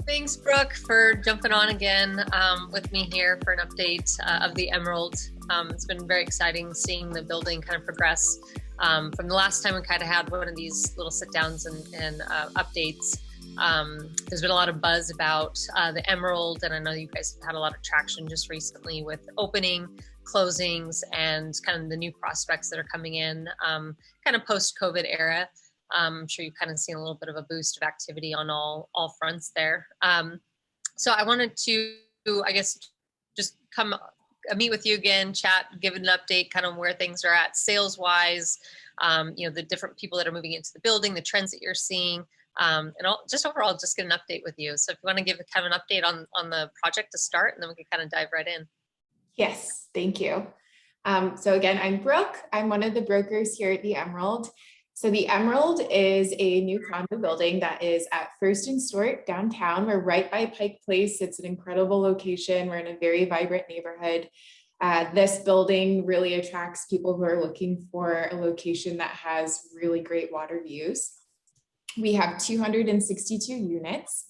Thanks, Brooke, for jumping on again with me here for an update of the Emerald. It's been very exciting seeing the building kind of progress. From the last time we kind of had one of these little sit downs and updates, there's been a lot of buzz about the Emerald, and I know you guys have had a lot of traction just recently with opening, closings, and kind of the new prospects that are coming in kind of post-COVID era. I'm sure you've kind of seen a little bit of a boost of activity on all fronts there. So I wanted to, I guess, just come meet with you again, chat, give an update, kind of where things are at sales wise, the different people that are moving into the building, the trends that you're seeing, and just overall, just get an update with you. So if you want to give kind of an update on the project to start, and then we can kind of dive right in. Yes, thank you. So again, I'm Brooke. I'm one of the brokers here at the Emerald. So the Emerald is a new condo building that is at First and Stewart downtown. We're right by Pike Place. It's an incredible location. We're in a very vibrant neighborhood. This building really attracts people who are looking for a location that has really great water views. We have 262 units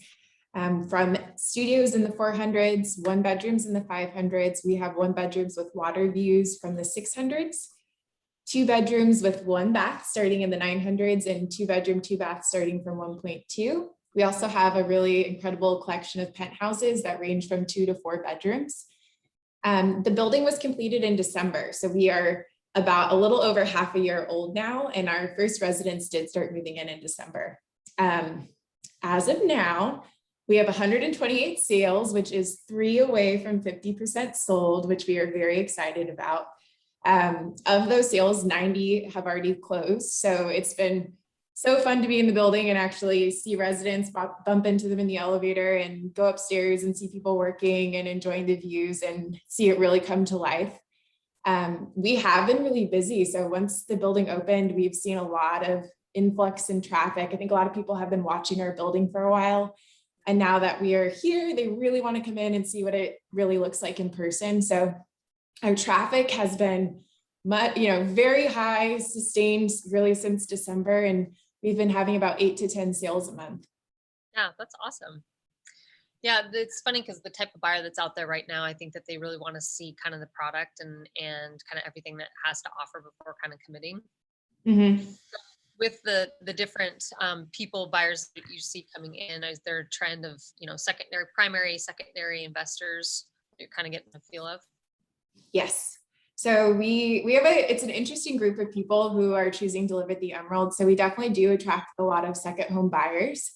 from studios in the 400s, one bedrooms in the 500s. We have one bedrooms with water views from the 600s. Two bedrooms with one bath starting in the 900s, and two bedroom, two bath starting from 1.2. We also have a really incredible collection of penthouses that range from 2 to 4 bedrooms. The building was completed in December, so we are about a little over half a year old now, and our first residents did start moving in December. As of now, we have 128 sales, which is 3 away from 50% sold, which we are very excited about. Of those sales, 90 have already closed. So it's been so fun to be in the building and actually see residents bump into them in the elevator and go upstairs and see people working and enjoying the views and see it really come to life. We have been really busy. So once the building opened, we've seen a lot of influx in traffic. I think a lot of people have been watching our building for a while. And now that we are here, they really want to come in and see what it really looks like in person. So our traffic has been very high, sustained really since December, and we've been having about 8 to 10 sales a month. Yeah, that's awesome. Yeah, it's funny because the type of buyer that's out there right now, I think that they really want to see kind of the product and kind of everything that has to offer before kind of committing. Mm-hmm. With the different buyers that you see coming in, is there a trend of primary, secondary investors you're kind of getting a feel of? Yes. So we have it's an interesting group of people who are choosing to live at the Emerald. So we definitely do attract a lot of second home buyers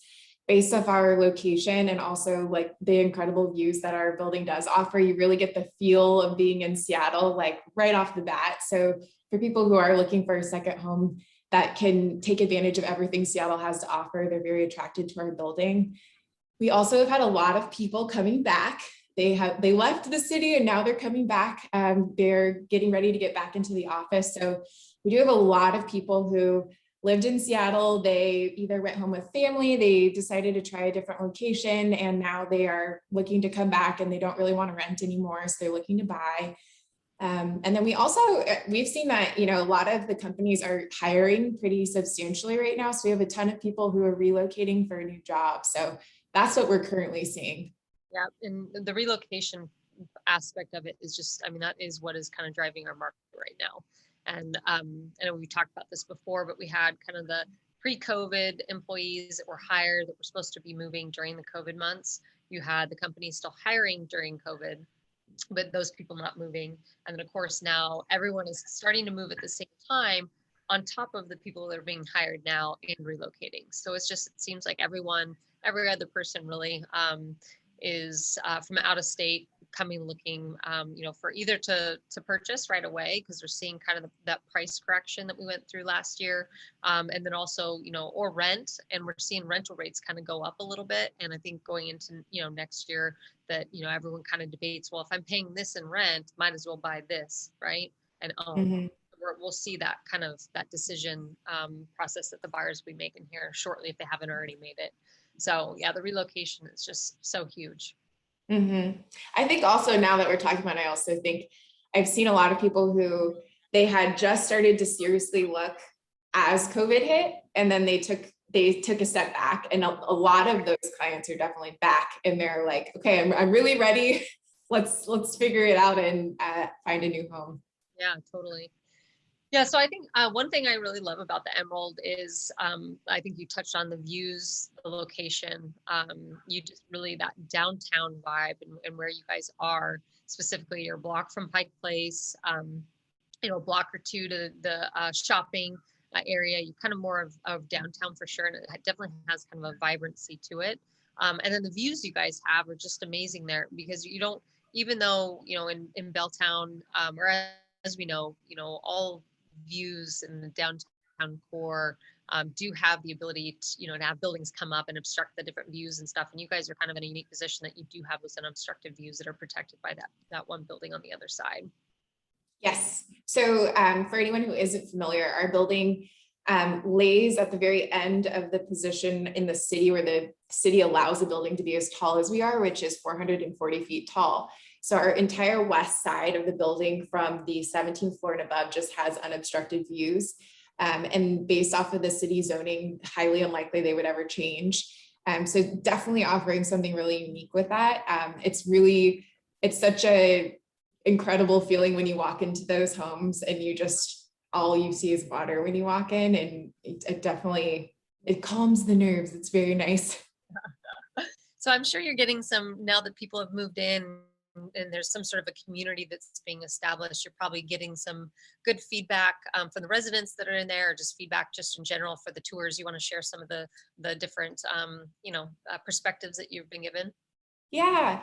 based off our location and also like the incredible views that our building does offer. You really get the feel of being in Seattle, like right off the bat. So for people who are looking for a second home that can take advantage of everything Seattle has to offer, they're very attracted to our building. We also have had a lot of people coming back. They left the city and now they're coming back. They're getting ready to get back into the office. So we do have a lot of people who lived in Seattle. They either went home with family, they decided to try a different location, and now they are looking to come back and they don't really want to rent anymore. So they're looking to buy. And then we've seen that, a lot of the companies are hiring pretty substantially right now. So we have a ton of people who are relocating for a new job. So that's what we're currently seeing. Yeah, and the relocation aspect of it is just, that is what is kind of driving our market right now. And I know we talked about this before, but we had kind of the pre-COVID employees that were hired that were supposed to be moving during the COVID months. You had the companies still hiring during COVID, but those people not moving. And then of course now everyone is starting to move at the same time on top of the people that are being hired now and relocating. So it seems like every other person really, is from out of state coming looking for either to purchase right away because they're seeing kind of that price correction that we went through last year, and then also or rent, and we're seeing rental rates kind of go up a little bit. And I think going into next year that everyone kind of debates, well, if I'm paying this in rent, might as well buy this, right? And we'll see that kind of that decision process that the buyers will be making here shortly if they haven't already made it. So yeah, the relocation is just so huge. Mm-hmm. I think also now that we're talking about it, I also think I've seen a lot of people who they had just started to seriously look as COVID hit, and then they took they took a step back, and a lot of those clients are definitely back, and they're like, okay, I'm really ready. Let's figure it out and find a new home. Yeah, totally. Yeah, so I think one thing I really love about the Emerald is I think you touched on the views, the location. You just really that downtown vibe and where you guys are, specifically your block from Pike Place, a block or two to the shopping area. You kind of more of downtown for sure, and it definitely has kind of a vibrancy to it. And then the views you guys have are just amazing there, because you don't, even though in Belltown, or as we know, all views in the downtown core do have the ability to have buildings come up and obstruct the different views and stuff. And you guys are kind of in a unique position that you do have those unobstructed views that are protected by that one building on the other side. Yes. So for anyone who isn't familiar, our building lays at the very end of the position in the city where the city allows the building to be as tall as we are, which is 440 feet tall. So our entire west side of the building from the 17th floor and above just has unobstructed views. And based off of the city zoning, highly unlikely they would ever change. So definitely offering something really unique with that. It's such a incredible feeling when you walk into those homes and all you see is water when you walk in, and it calms the nerves. It's very nice. So I'm sure you're getting some, now that people have moved in and there's some sort of a community that's being established, you're probably getting some good feedback from the residents that are in there, or just feedback just in general for the tours. You want to share some of the different perspectives that you've been given? Yeah.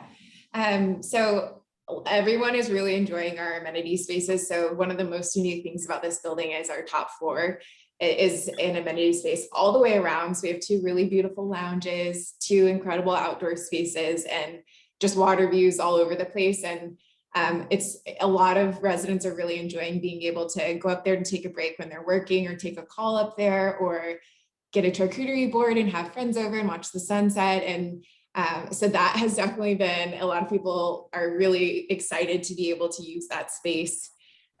So everyone is really enjoying our amenity spaces. So one of the most unique things about this building is our top floor is an amenity space all the way around. So we have two really beautiful lounges, two incredible outdoor spaces, and just water views all over the place. And it's a lot of residents are really enjoying being able to go up there and take a break when they're working, or take a call up there, or get a charcuterie board and have friends over and watch the sunset. And so that has definitely been, a lot of people are really excited to be able to use that space.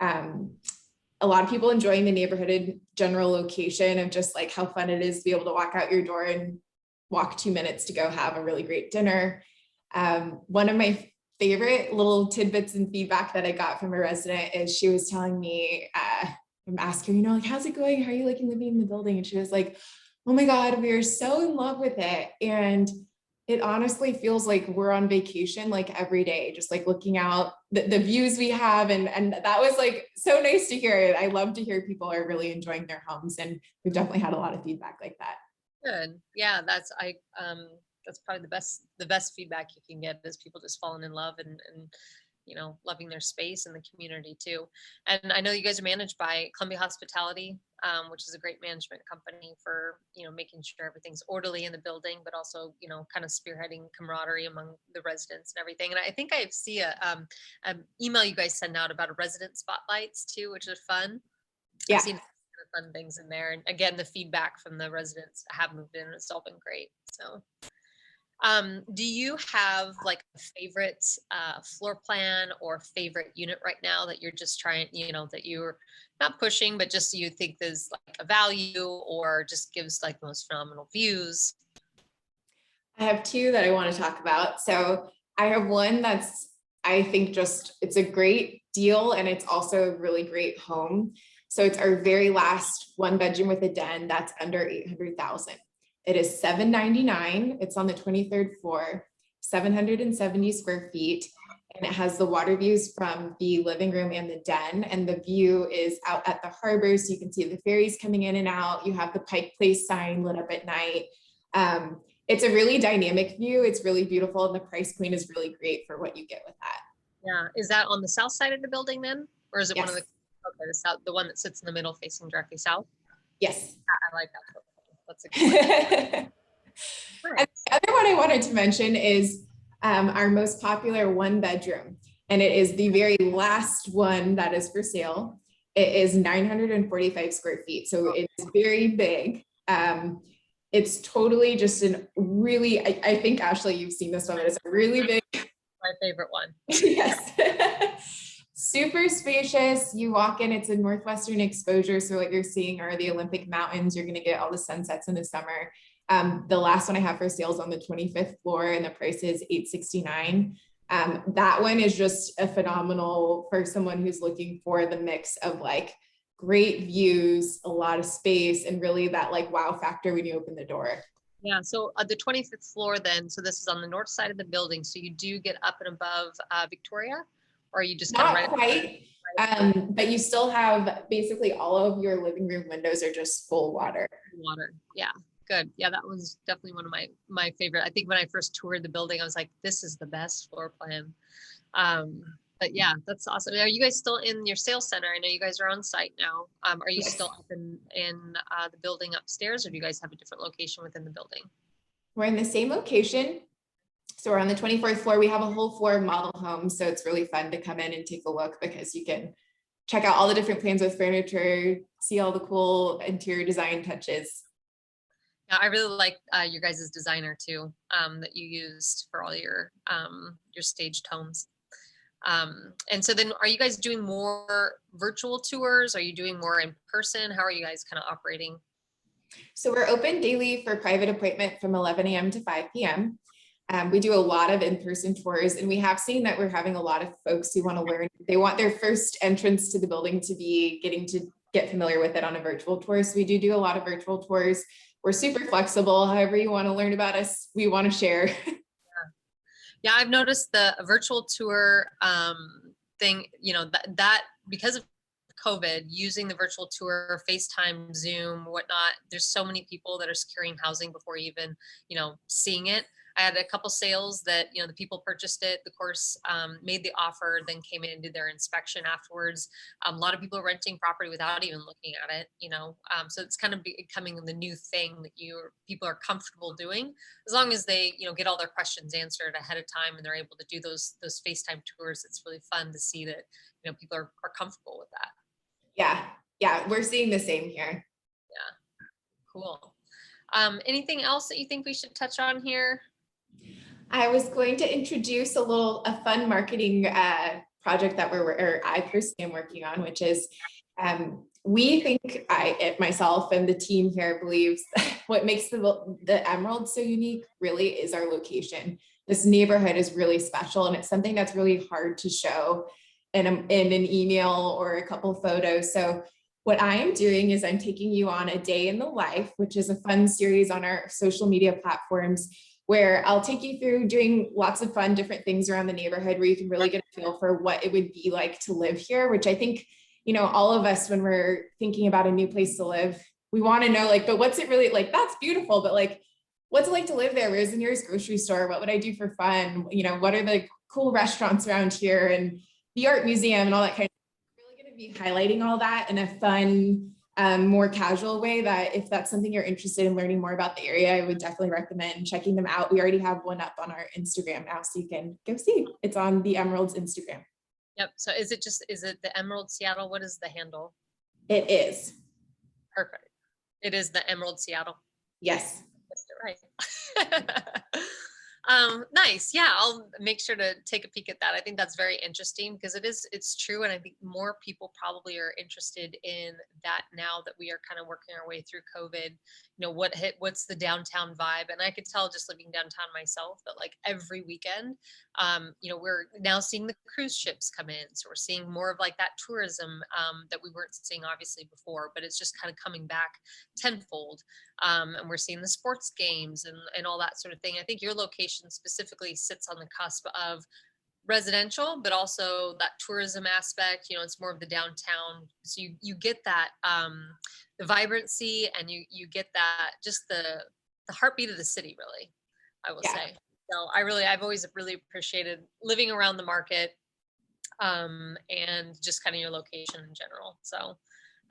A lot of people enjoying the neighborhood and general location of just like how fun it is to be able to walk out your door and walk 2 minutes to go have a really great dinner. One of my favorite little tidbits and feedback that I got from a resident is she was telling me, I'm asking her, like, how's it going? How are you liking living in the building? And she was like, oh my God, we are so in love with it. And it honestly feels like we're on vacation, like every day, just like looking out the views we have. And that was like so nice to hear. I love to hear people are really enjoying their homes. And we've definitely had a lot of feedback like that. Good. Yeah, that's probably the best feedback you can get, is people just falling in love and loving their space and the community too. And I know you guys are managed by Columbia Hospitality, which is a great management company for making sure everything's orderly in the building, but also kind of spearheading camaraderie among the residents and everything. And I think I see a email you guys send out about a resident spotlights too, which is fun. Yeah. I've seen fun things in there, and again, the feedback from the residents have moved in, it's all been great. So do you have like a favorite floor plan or favorite unit right now that you're just trying, that you're not pushing, but just you think there's like a value, or just gives like the most phenomenal views? I have two that I want to talk about. So I have one that's, I think it's a great deal, and it's also a really great home. So it's our very last 1-bedroom with a den that's under 800,000. It is $799. It's on the 23rd floor, 770 square feet. And it has the water views from the living room and the den. And the view is out at the harbor. So you can see the ferries coming in and out. You have the Pike Place sign lit up at night. It's a really dynamic view. It's really beautiful. And the price point is really great for what you get with that. Yeah. Is that on the south side of the building then? Or is it Yes. one of the south, the one that sits in the middle facing directly south? Yes. I like that. That's a good one. And the other one I wanted to mention is our most popular 1-bedroom. And it is the very last one that is for sale. It is 945 square feet. So it's very big. It's totally just I think, Ashley, you've seen this one, but it's a really big. My favorite one. Yes. Super spacious. You walk in, it's a northwestern exposure. So what you're seeing are the Olympic Mountains. You're going to get all the sunsets in the summer. The last one I have for sale is on the 25th floor and the price is $869. That one is just a phenomenal for someone who's looking for the mix of like great views, a lot of space, and really that like wow factor when you open the door. Yeah, so the 25th floor then, so this is on the north side of the building. So you do get up and above Victoria, or are you just kind of Not quite, but you still have basically all of your living room windows are just full water. Water? Yeah, good. Yeah, that was definitely one of my favorite. I think when I first toured the building, I was like, this is the best floor plan. But yeah, that's awesome. Are you guys still in your sales center? I know you guys are on site now. Are you Yes. still up in the building upstairs, or do you guys have a different location within the building? We're in the same location. So we're on the 24th floor. We have a whole floor of model homes. So it's really fun to come in and take a look because you can check out all the different plans with furniture, see all the cool interior design touches. Yeah, I really like your guys' designer too, that you used for all your staged homes. And so then are you guys doing more virtual tours? Are you doing more in person? How are you guys kind of operating? So we're open daily for private appointment from 11 a.m. to 5 p.m. We do a lot of in-person tours, and we have seen that we're having a lot of folks who want to learn. They want their first entrance to the building to be getting to get familiar with it on a virtual tour. So we do a lot of virtual tours. We're super flexible. However you want to learn about us, we want to share. Yeah, I've noticed the virtual tour thing, that because of COVID, using the virtual tour, FaceTime, Zoom, whatnot, there's so many people that are securing housing before even, seeing it. I had a couple sales that, the people purchased it, the course made the offer, then came in and did their inspection afterwards. A lot of people are renting property without even looking at it, so it's kind of becoming the new thing that people are comfortable doing, as long as they, get all their questions answered ahead of time and they're able to do those FaceTime tours. It's really fun to see that, people are comfortable with that. Yeah, we're seeing the same here. Yeah, cool. Anything else that you think we should touch on here? I was going to introduce a fun marketing project that I personally am working on, which is we think myself and the team here believes what makes the Emerald so unique really is our location. This neighborhood is really special, and it's something that's really hard to show in an email or a couple photos. So what I am doing is I'm taking you on a day in the life, which is a fun series on our social media platforms, where I'll take you through doing lots of fun different things around the neighborhood where you can really get a feel for what it would be like to live here, which I think, all of us, when we're thinking about a new place to live, we want to know, like, but what's it really like? That's beautiful, but like, what's it like to live there? Where's the nearest grocery store? What would I do for fun? What are the cool restaurants around here and the art museum and all that kind of stuff. Really going to be highlighting all that in a fun, more casual way, that if that's something you're interested in learning more about the area, I would definitely recommend checking them out. We already have one up on our Instagram now, so you can go see. It's on the Emerald's Instagram. Yep. So is it the Emerald Seattle? What is the handle? It is. Perfect. It is the Emerald Seattle. Yes. Right. Nice. Yeah, I'll make sure to take a peek at that. I think that's very interesting because it's true. And I think more people probably are interested in that now that we are kind of working our way through COVID. What's the downtown vibe? And I could tell just living downtown myself that like every weekend, we're now seeing the cruise ships come in. So we're seeing more of like that tourism that we weren't seeing obviously before, but it's just kind of coming back tenfold. And we're seeing the sports games and all that sort of thing. I think your location specifically sits on the cusp of residential, but also that tourism aspect. It's more of the downtown. So you get that the vibrancy, and you get that just the heartbeat of the city, really, I will say. So I've always really appreciated living around the market and just kind of your location in general. So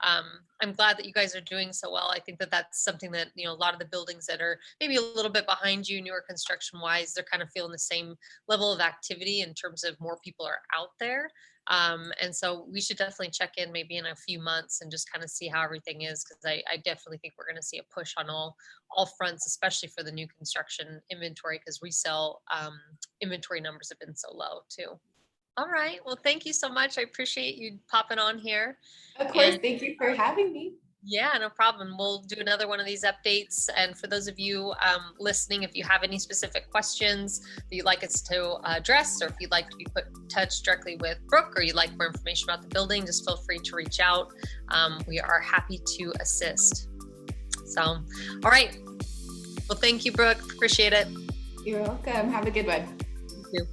I'm glad that you guys are doing so well. I think that that's something that, a lot of the buildings that are maybe a little bit behind you, newer construction wise, they're kind of feeling the same level of activity in terms of more people are out there. And so we should definitely check in maybe in a few months and just kind of see how everything is. Cause I definitely think we're going to see a push on all fronts, especially for the new construction inventory, because resale inventory numbers have been so low too. All right. Well, thank you so much. I appreciate you popping on here. Of course, And thank you for having me. yeah, no problem. We'll do another one of these updates. And for those of you listening, if you have any specific questions that you'd like us to address, or if you'd like to be put in touch directly with Brooke, or you'd like more information about the building, just feel free to reach out. We are happy to assist. So, all right. Well, thank you, Brooke. Appreciate it. You're welcome. Have a good one. You too.